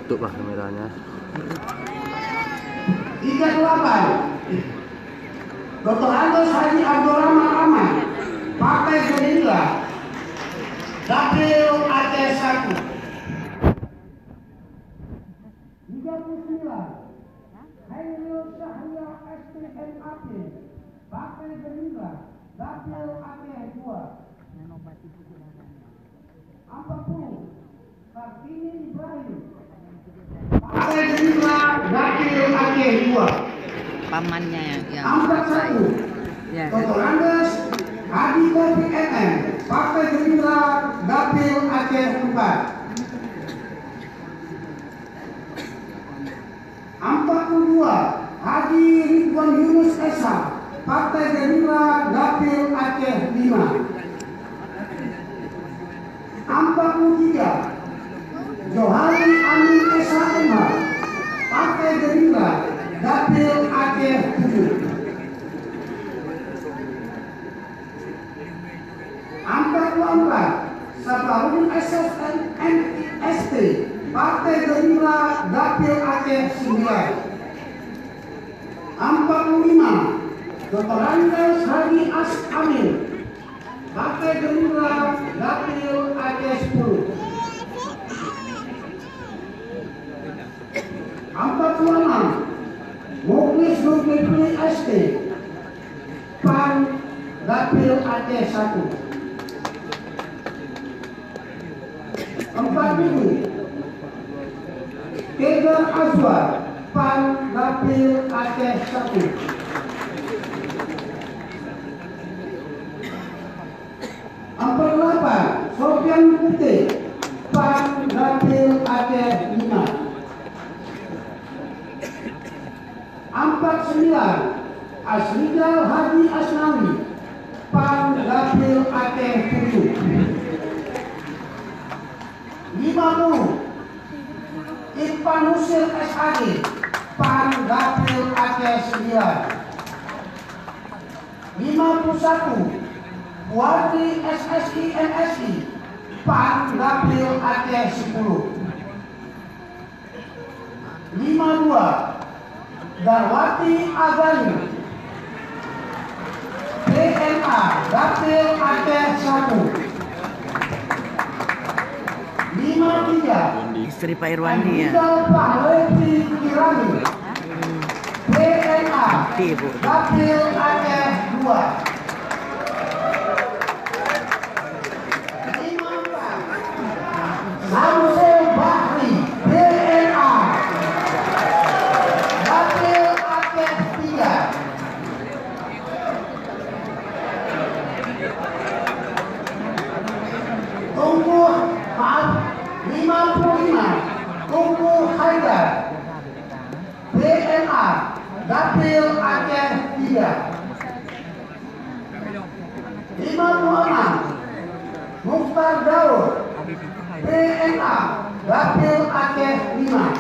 tutup lah kameranya. 38 Dr. Agus Haji Abdurrahman Ahmad, Partai Gerindra, Dapil Aceh 1. 39 Hairil Syahria STMAP, Partai Gerindra, Dapil Aceh 2. 40 Kartini Ibrahim, Partai Gerindra, Dapil Aceh 2. Pamannya yang 41 ya. Dr. Andes Hadi Taufik MM, Partai Gerindra, Dapil Aceh 4. 42 Haji Ridwan Yunus Esa, Partai Gerindra, Dapil Aceh 5. 43 Johari Amin Esa Emma, Partai Gerindra, Dapil Aceh 7. 44 Saparudin SSN ST, Partai Gerindra, Dapil Aceh 9. 45 Dr. Andes Haji As Amin, Partai Gerindra, Dapil Aceh 10. 46 Mukhlis Zulkifli ST, PAN, Dapil Aceh 1. 47 Kegar Azwar, PAN, Dapil Aceh 1. 48 Sofian Putih, PAN, Dapil Aceh 5. 49 Asrijal Haji Asnawi, PAN, Dapil Aceh 7. 50 Irfan Husin SAG, PAN, Dapil Aceh 9. 51 Buati SSI MSI, PAN, Dapil Aceh 10. 52 Darwati Agani, DNA, Dapil Aceh 1. 53 Istri Pak Irwandi ya. Pahlawi Kirani, DNA, Ibu. Dapil Aceh 2. 54 Samsul Bahri, DNA, Dapil Aceh 3. 55 Tunku Haidar, DNA, Dapil Aceh 3. 56 Mukhtar Daud, DNA, Dapil Aceh 5.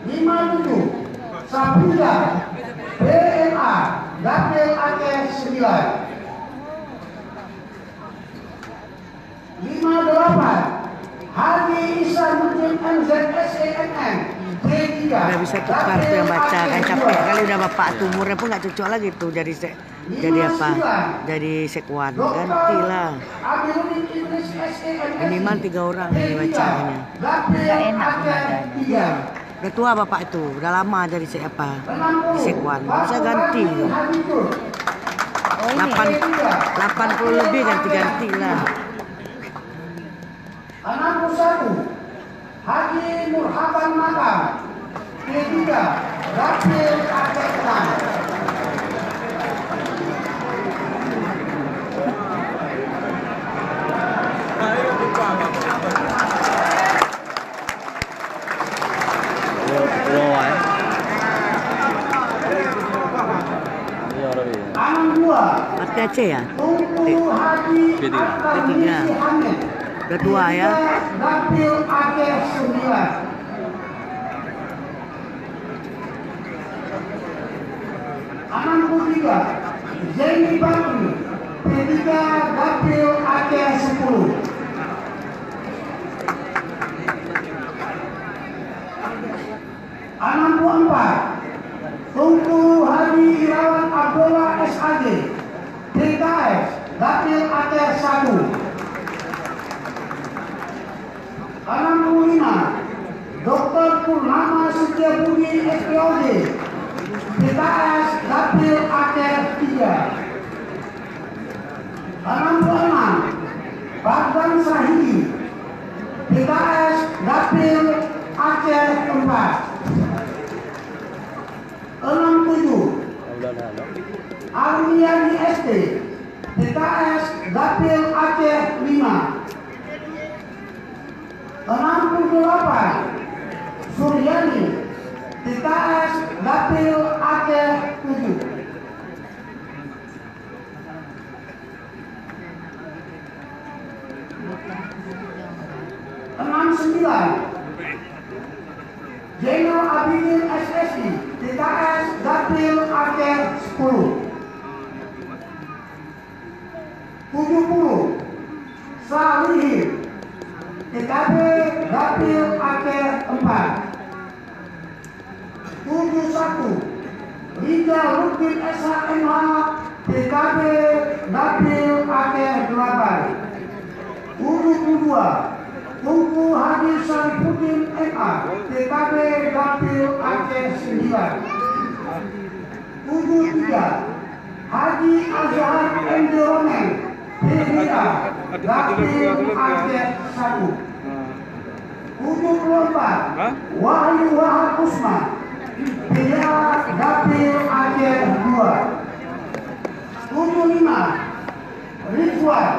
57 Sabila, DNA, Dapil Aceh 9. 58 Haji Isanuddin MZSENN, D3. Udah bisa tukar tuh yang baca kan, capek kali udah bapak tuh, umurnya pun nggak cocok lagi tuh jadi apa? Jadi sekwan, gantilah. Minimal 3 orang yang bacanya. Nggak enak. Udah tua bapak itu, udah lama jadi sekwan, bisa ganti tuh. 80 lebih ganti lah. 61 Haji Nurhaban Makam, D3, Dapil Aceh Tengah. 62 Partai Aceh ya? Tunku Haji P3. Hamid, Udah tua ya? Dapil Aceh 9. 63 Zaini Bakri, P3, Dapil Aceh 10. Setiabudi SPOD PKS Dapil Aceh 3. 66 Bagdan Sahidi PKS Dapil Aceh 4. 67 Armiani ST PKS Dapil Aceh 5. 68 Suryani PKS Dapil Aceh 7. 69 Jenderal Abidin SSI PKS Dapil Aceh 10. 70 Salihir TKP Dapil Aceh 4. 71 Rijal Rukin SHMH TKP Dapil Aceh 8. 72 Tunku Haji Syarifuddin MA TKP Dapil Aceh 9. 73 Haji Azhar MD Romeng PBA Dapil Aceh 1. 74 Wahyu Wahab Usman PBA Dapil Aceh 2. 75 Ridwan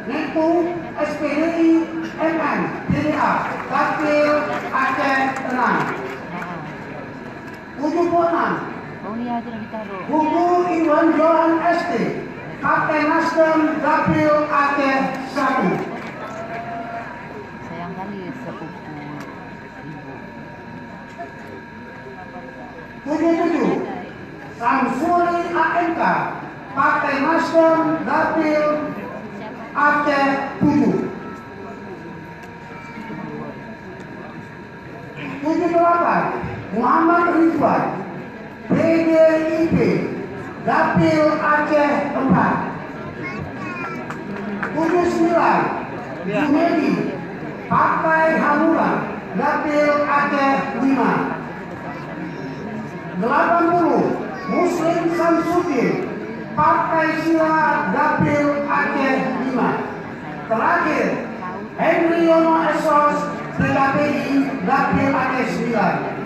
Netu SPDI MN PBA Dapil Aceh 6. 76 Buku Iwan Johan ST Partai Nasdem Dapil Aceh 1. Sayang kali sepupu ibu. 77 Samsuri AMK Partai Nasdem Dapil Aceh 7. 78 Muhammad Ridwan PDIP Dapil Aceh 4. 79 Jumedi Partai Hanura Dapil Aceh 5. 80 Muslim Samsudin Partai Sila Dapil Aceh 5. Terakhir Henry Yono Esos PKPI Dapil Aceh 9.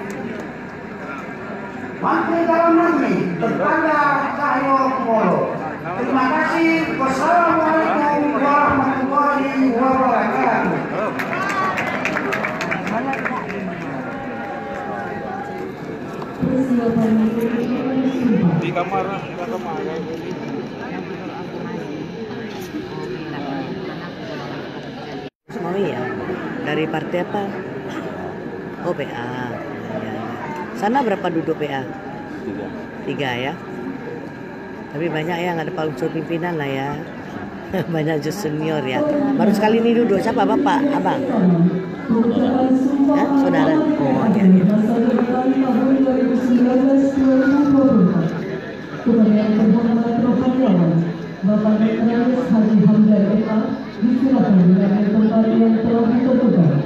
Menteri Dalam Negeri Bertanda Cahyo Kumolo. Terima kasih. Wassalamualaikum warahmatullahi wabarakatuh. Di kamar. Oh iya, dari partai apa? Oh PA. Ya, ya. Sana berapa duduk PA? 3 ya. Tapi banyak yang ada unsur pimpinan lah ya. Banyak just senior ya. Baru sekali ini duduk siapa bapak, abang? Hah? Saudara? Oh iya. Iya. Bapak Letkanalis Haji Hamdan MA disilakan dengan tempat yang telah ditentukan.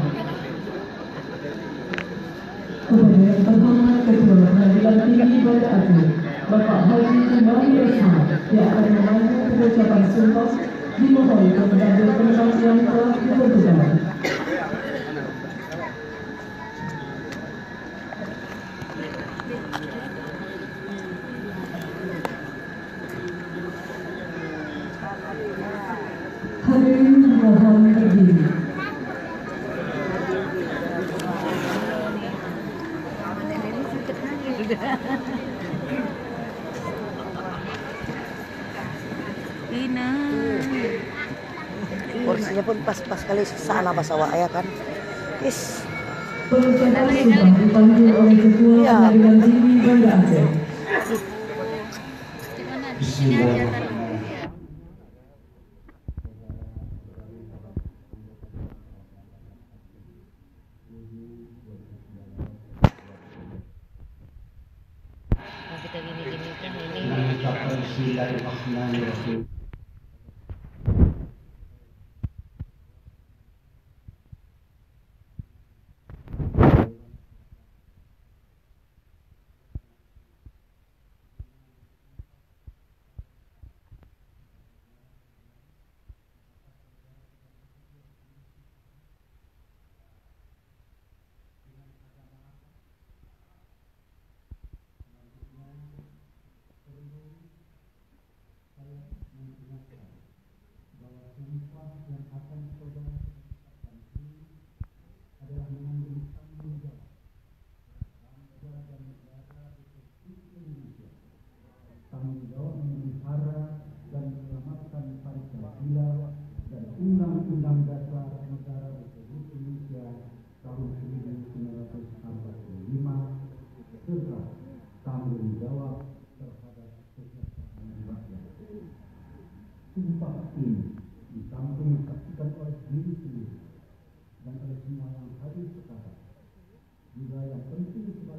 Kepada yang terhormat Ketua Pengadilan Tinggi Banda Aceh, Bapak Haji Umari SH yang akan mengambil pengucapan sumpah dimohon untuk mengambil tempat yang telah ditentukan. Hadirin mohon berdiri. Porsinya pun pas-pas kali sana pas awak ya kan. Is. Pengucapan sumpah dipanggil oleh Ketua Pengadilan Tinggi Banda Aceh. Kita gini-gini kan ini.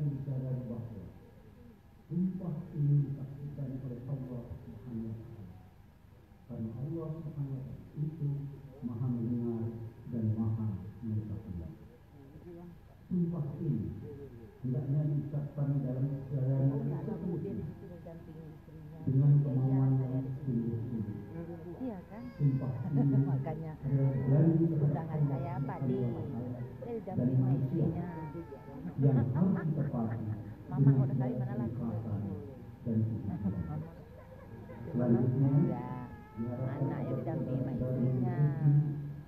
berbicara bahwa sumpah ini disaksikan oleh Allah Subhanahu wa Ta'ala. Karena Allah Subhanahu wa Ta'ala itu Maha mendengar dan Maha mengetahui. Sumpah ini hendaknya diucapkan dalam keadaan dengan kemauan yang sungguh-sungguh. Iya kan? Sumpah ini Makanya berani undangan saya tadi saya didampingi istrinya. yang harus ditepati. Mama udah kali mana lagi? Dan selanjutnya Ya, anaknya didampingi sama istrinya.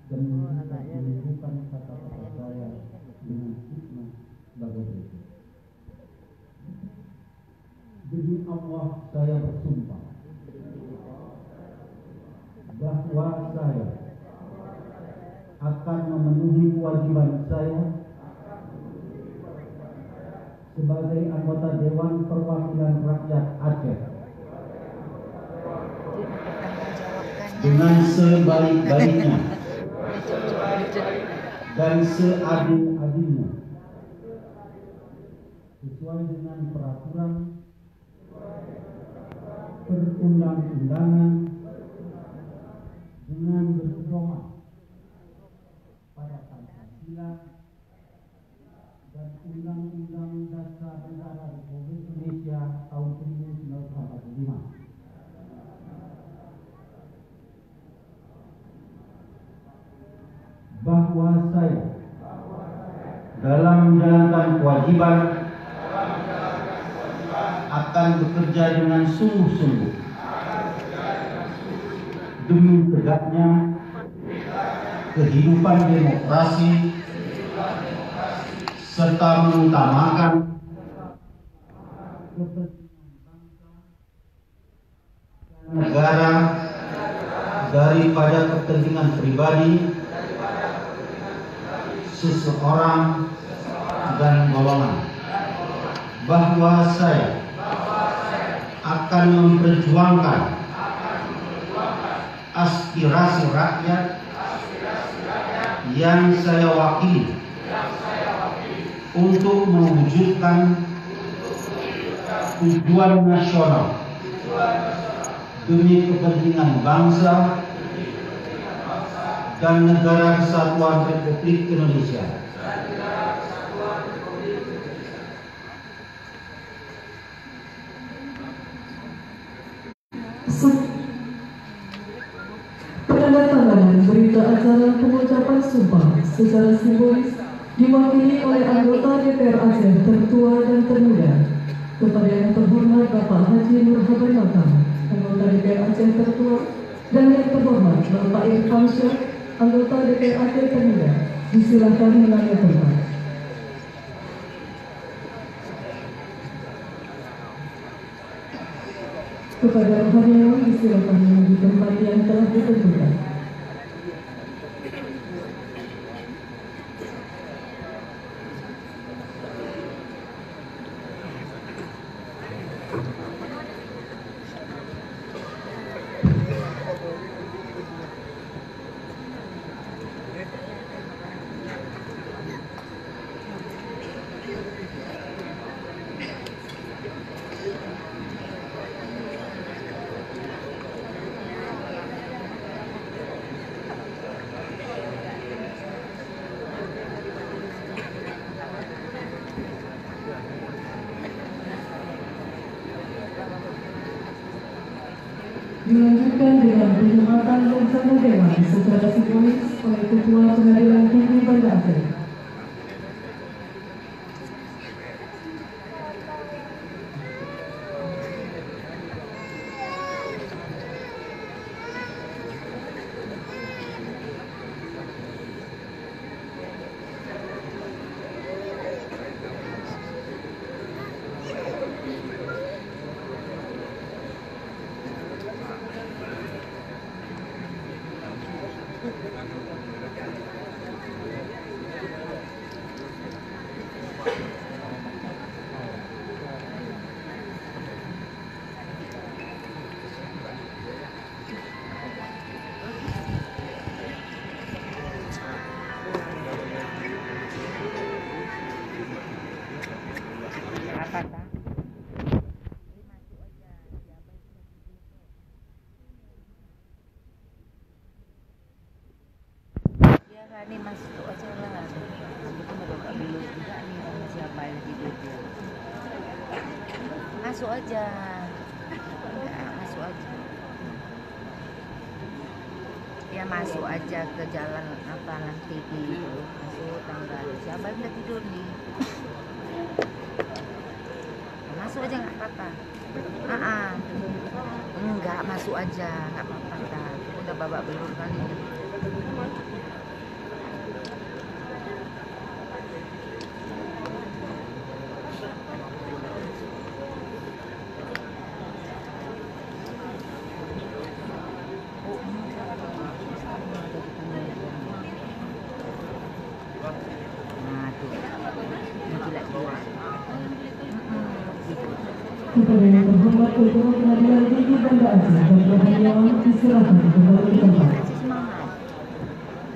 dan Anaknya menunjukkan kata-kata saya dengan hikmah sebagai berikut. Demi Allah saya bersumpah bahwa saya akan memenuhi kewajiban saya sebagai anggota Dewan Perwakilan Rakyat Aceh dengan sebaik-baiknya dan seadil-adilnya sesuai dengan peraturan perundang-undangan dengan berpedoman pada Pancasila dan Undang-Undang Dasar Negara Republik Indonesia tahun 1945. Bahwa saya dalam menjalankan kewajiban akan bekerja dengan sungguh-sungguh demi tegaknya kehidupan demokrasi serta mengutamakan kepentingan bangsa dan negara daripada kepentingan pribadi seseorang dan golongan. Bahwa saya akan memperjuangkan aspirasi rakyat yang saya wakili untuk mewujudkan tujuan nasional demi kepentingan bangsa dan negara kesatuan Republik Indonesia. Penandatanganan berita acara pengucapan sumpah secara simbolis diwakili oleh anggota DPR Aceh tertua dan termuda kepada yang terhormat Bapak Haji Nurhaban Makam, anggota DPR Aceh tertua, dan yang terhormat Bapak Irfan Syah, anggota DPR Aceh termuda. Disilakan mengambil tempat. Kepada rohaniawan disilakan menuju tempat yang telah ditentukan. Dilanjutkan dengan penghormatan dan tanda dewan secara simbolis oleh Ketua Pengadilan Tinggi Banda Aceh. Ini masuk aja lah. Itu bapak dulu juga nih sama siapa yang tidur dia. Masuk aja. Enggak, masuk aja. Ya masuk aja ke jalan apa nanti itu. Masuk tangga. Siapa yang udah tidur nih? Masuk aja nggak apa-apa. Enggak, masuk aja nggak apa-apa. Udah babak belur kan ini. Kepada yang terhormat Ketua Pengadilan Tinggi Banda Aceh dan Perhatian diserahkan kembali ke tempat. Kasih semangat.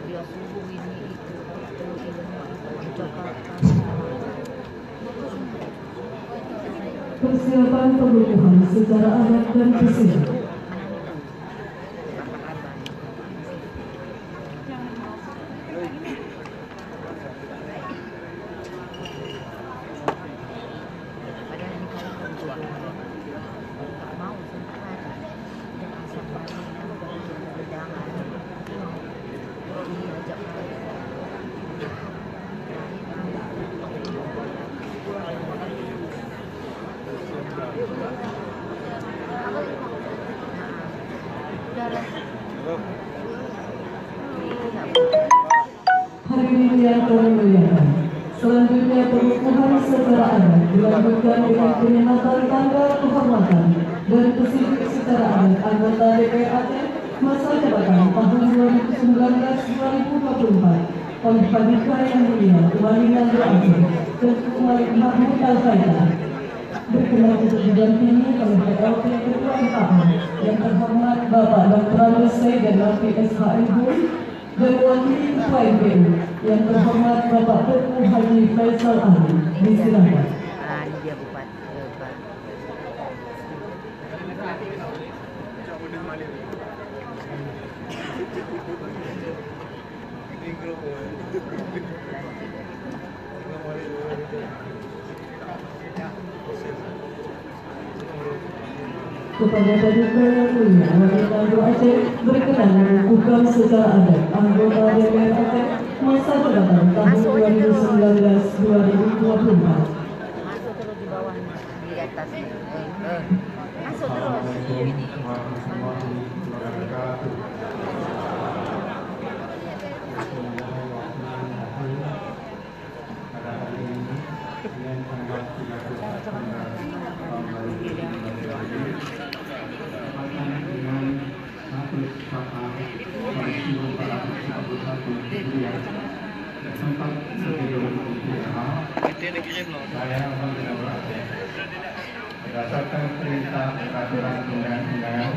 Dia subuh ini itu Jakarta. Persiapan pengukuhan secara adat dan prosedur. Hadirin yang kami muliakan, selanjutnya pengukuhan secara adat dilanjutkan dengan penyematan tanda kehormatan dan pesidik secara adat anggota DPR Aceh masa jabatan tahun 2019-2024 oleh Panitia yang mulia Wali Nando Aceh dan Wali Mahmud Al-Faizah. Berkenan untuk didampingi oleh PLT Ketua MKA yang terhormat Bapak Dr. Andes dan Lafi SHMH dan Wakil Ketua MPU yang terhormat Bapak Teguh Haji Faisal Ali. Disilakan. Ini dia bupati. Kepada Paduka yang mulia Wali Nando Aceh berkenan mengukuhkan secara adat anggota DPR Aceh masa jabatan tahun 2019-2024. Masuk terus di bawah di atas. Masuk terus. Berdasarkan perintah peraturan undang-undangan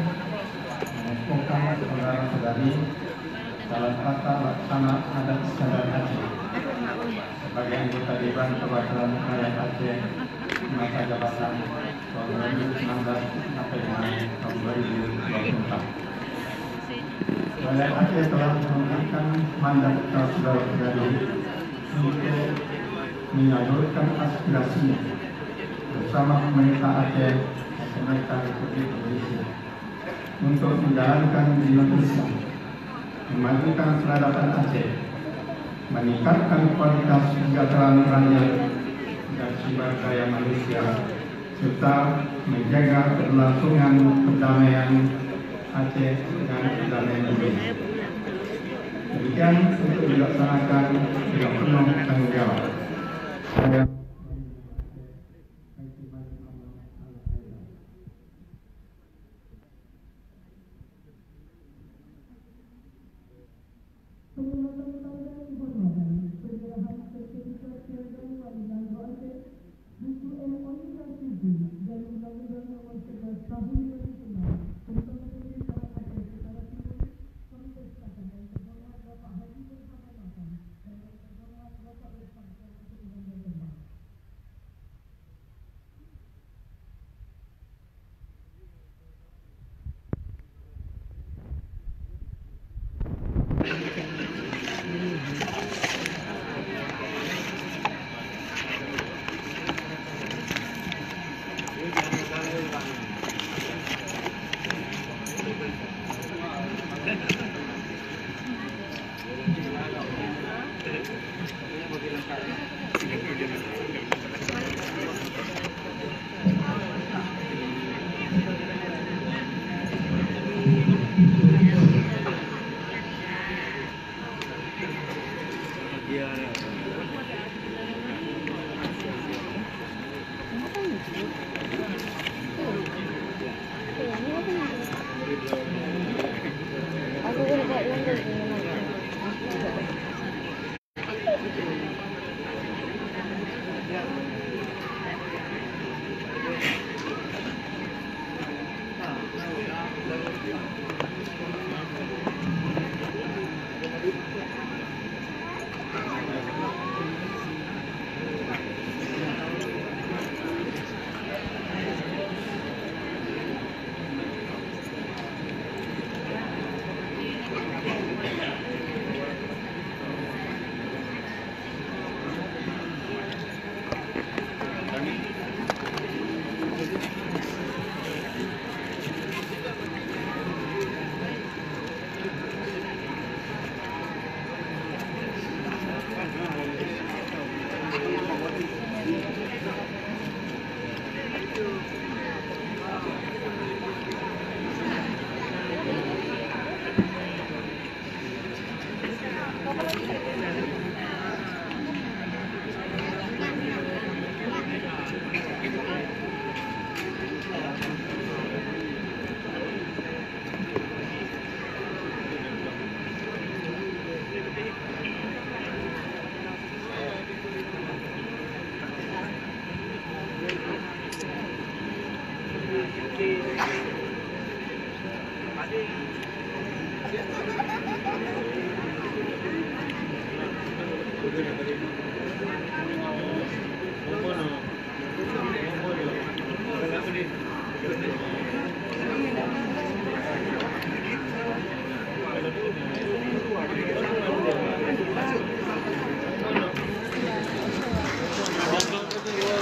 mengukuhkan saudara-saudari dalam tata laksana adat istiadat Aceh sebagai anggota Dewan Perwakilan Rakyat Aceh masa jabatan tahun 2019 sampai dengan tahun 2024. Rakyat Aceh telah memberikan mandat ke saudara-saudari untuk menyalurkan aspirasinya bersama pemerintah Aceh dan pemerintah Republik Indonesia untuk menjalankan demokrasi, memajukan peradaban Aceh, meningkatkan kualitas kesejahteraan rakyat dan sumber daya manusia, serta menjaga keberlangsungan perdamaian Aceh dan perdamaian dunia. Demikian untuk dilaksanakan dengan penuh tanggung jawab. Saya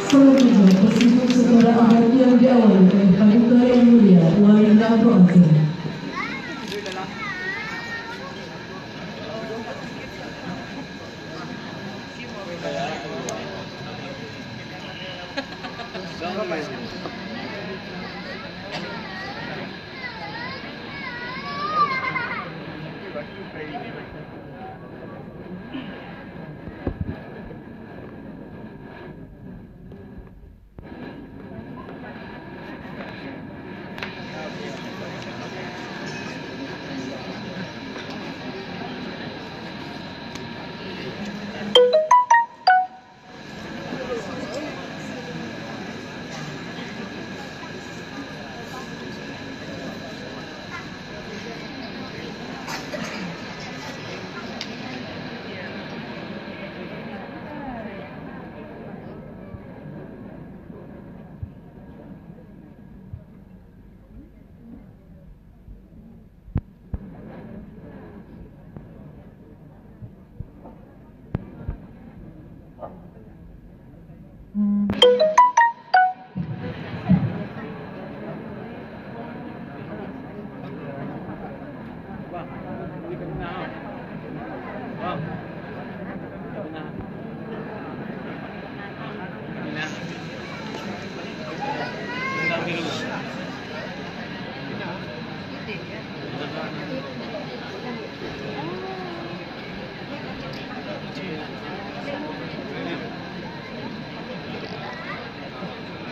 Selanjutnya, tersebut secara adat yang diawali oleh Paduka Yang Mulia Wali Lampau Ageng.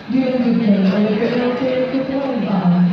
Dilanjutkan oleh PLT Kepulauan Baam.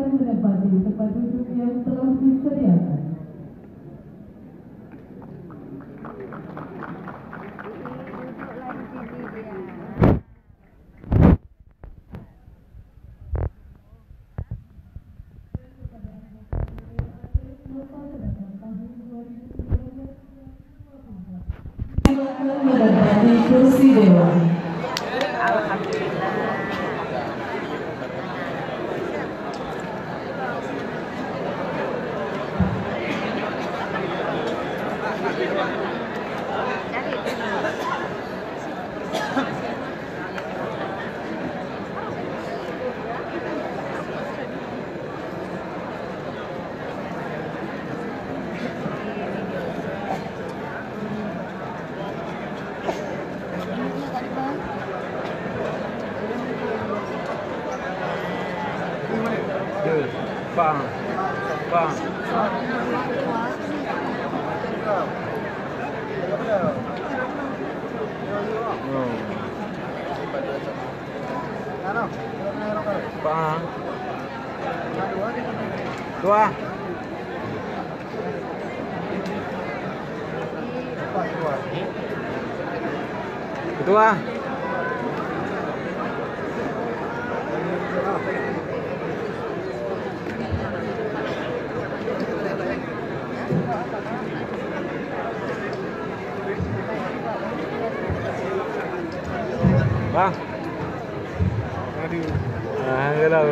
silakan menempati tempat duduk yang telah disediakan. Silakan menempati kursi dewan. Alhamdulillah. Bang. Bang. Bang. Dua. Ketua. Bang. Ah, enggak tahu.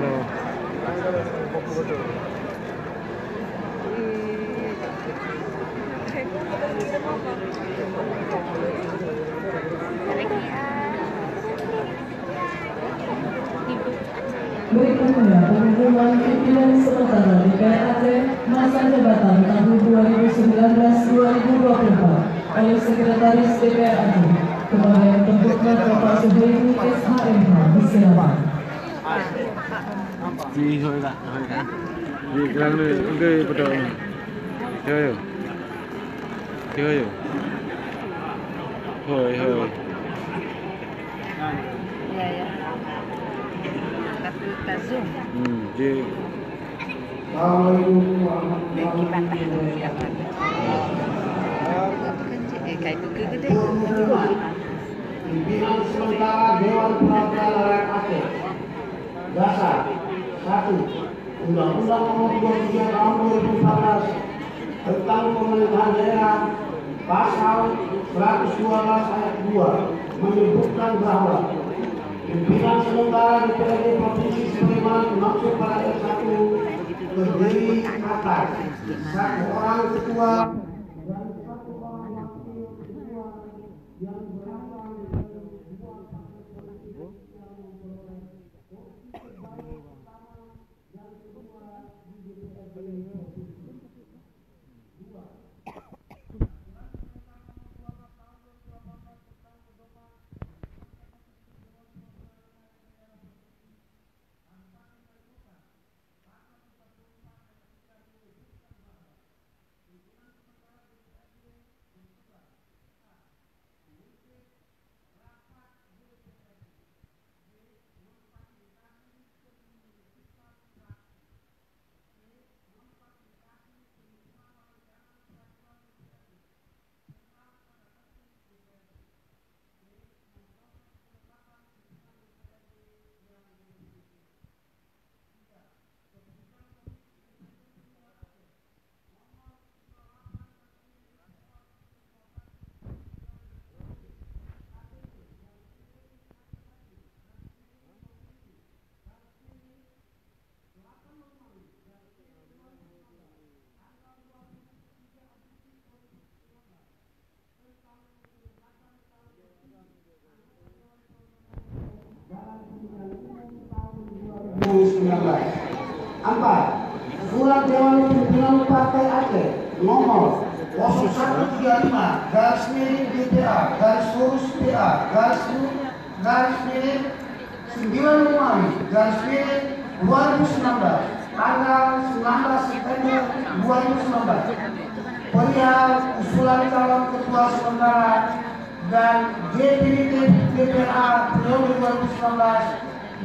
Berikutnya pengumuman pimpinan sementara DPR Aceh masa jabatan tahun 2019-2024 oleh Sekretaris DPR Aceh. Kemudian bentuknya Bapak Suhaimi SHMH disilakan. Di hoi tak. Di kelang ni enggak pada. Yo. Hoi. Iya ya. Tapi kita zoom. Di Kayak itu gede. Pimpinan sementara Dewan Perwakilan Rakyat Aceh. Dasar 1. Undang-Undang Nomor 23 Tahun 2014 tentang Pemerintahan Daerah Pasal 112 Ayat 2 menyebutkan bahwa pimpinan sementara DPRD Provinsi sebagaimana dimaksud pada ayat 1 terdiri atas 1 orang ketua dan 1 orang wakil ketua yang berasal dari dua partai politik yang memperoleh kursi terbanyak pertama dan kedua di DPRD Provinsi. 2. Empat, Surat Dewan Pimpinan Partai Aceh nomor 0135 garis miring DPA garis lurus PA garis miring 95 garis miring 2019 tanggal 19 September 2019 perihal usulan calon ketua sementara dan definitif DPA periode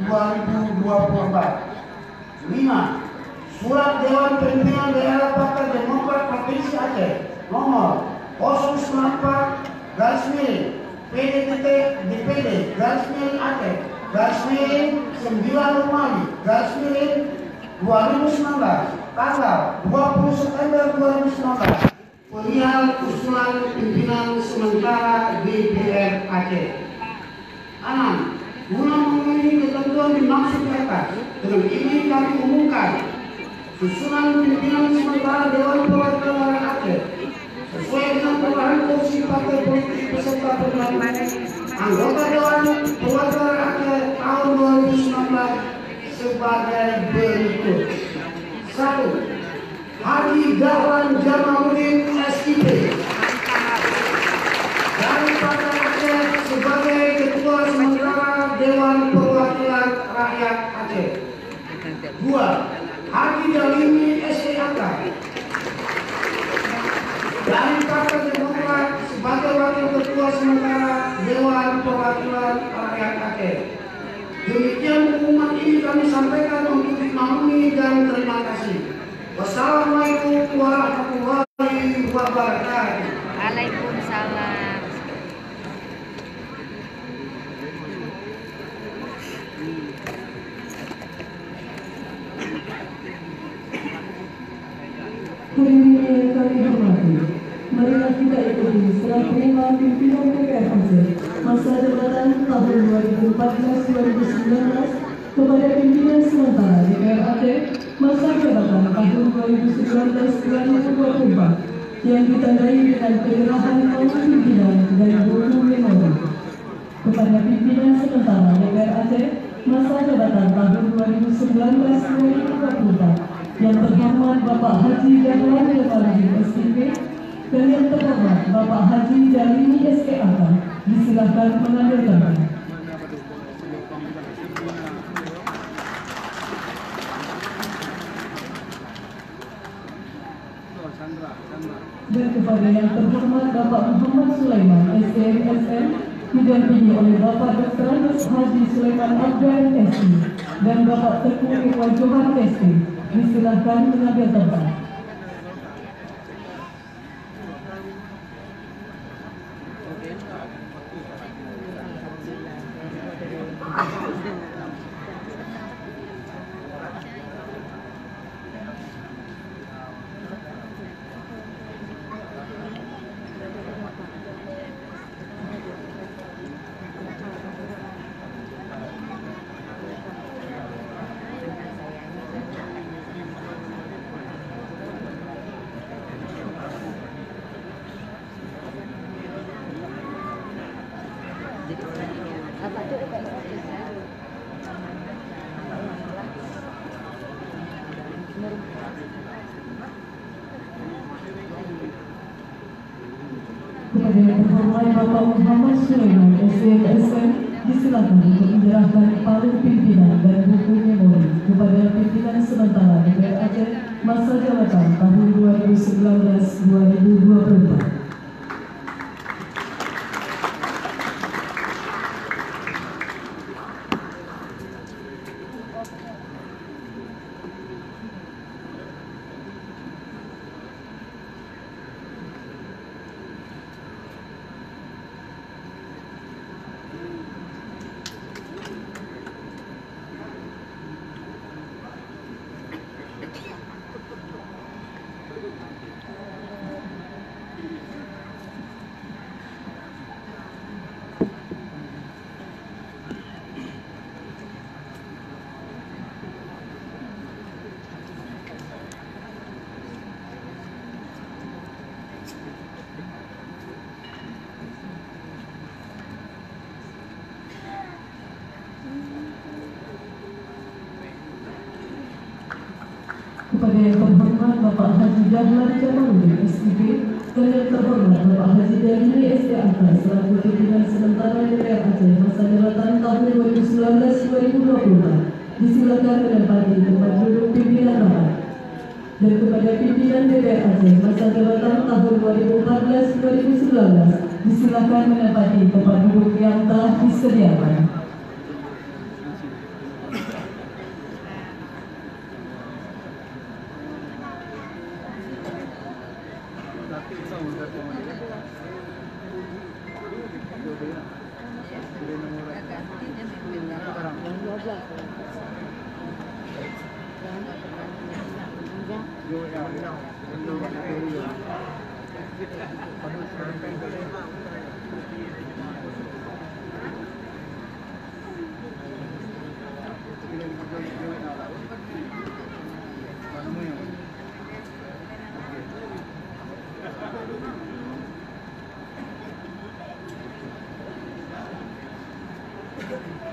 2019-2024. 5. Surat Dewan Pimpinan Daerah Partai Demokrat Provinsi Aceh nomor 094 garis miring DPD garis miring Aceh garis miring 9 Rumali garis miring 2019 tanggal 20 September 2019 perihal usulan pimpinan sementara DPR Aceh. 6. Guna memenuhi ketentuan dimaksud di atas, dengan ini kami umumkan susunan pimpinan sementara Dewan Perwakilan Rakyat Aceh sesuai dengan perubahan kursi partai politik peserta pemilihan anggota Dewan Perwakilan Rakyat Aceh tahun 2019 sebagai berikut. 1. Haji Dahlan Jamaluddin SIP dari Partai Aceh sebagai Ketua Sementara Dewan Perwakilan Rakyat Aceh. 2. Haji Dalimi SEAK dari Partai Demokrat sebagai Wakil Ketua Sementara Dewan Perwakilan Rakyat Aceh. Demikian pengumuman ini kami sampaikan untuk dimaklumi dan terima kasih. Wassalamualaikum warahmatullahi wabarakatuh. Waalaikumsalam. Hadirin yang kami hormati, marilah kita ikuti serah terima pimpinan DPR Aceh masa jabatan tahun 2014-2019 kepada pimpinan sementara DPR Aceh masa jabatan tahun 2019-2024 yang ditandai dengan penyerahan oleh pimpinan dan buku memori. Kepada pimpinan sementara DPR Aceh masa jabatan tahun 2019-2024 yang terhormat Bapak Haji Dahlan Jamaluddin SIP dan yang terhormat Bapak Haji Dalimi SEAK, disilakan mengambil tempat. Dan kepada yang terhormat Bapak Muhammad Sulaiman SMSM didampingi oleh Bapak Dr. Haji Sulaiman Abdan SI dan Bapak Teguh Irwan Johan SI, disilakan mengambil tempat. Kepada yang terhormat Bapak Muhammad Sulaiman SMSM, disilakan untuk menyerahkan palu pimpinan dan buku memori kepada pimpinan sementara DPR Aceh masa jabatan tahun 2019-2024. Kepada yang terhormat Bapak Haji Dahlan Jamaluddin SIP dan yang terhormat Bapak Haji Dalimi SEAK selaku pimpinan sementara DPR Aceh masa jabatan tahun 2019-2024, disilakan menempati tempat duduk pimpinan rapat. Dan kepada pimpinan DPR Aceh masa jabatan tahun 2014-2019, disilakan menempati tempat duduk yang telah disediakan. Thank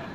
you.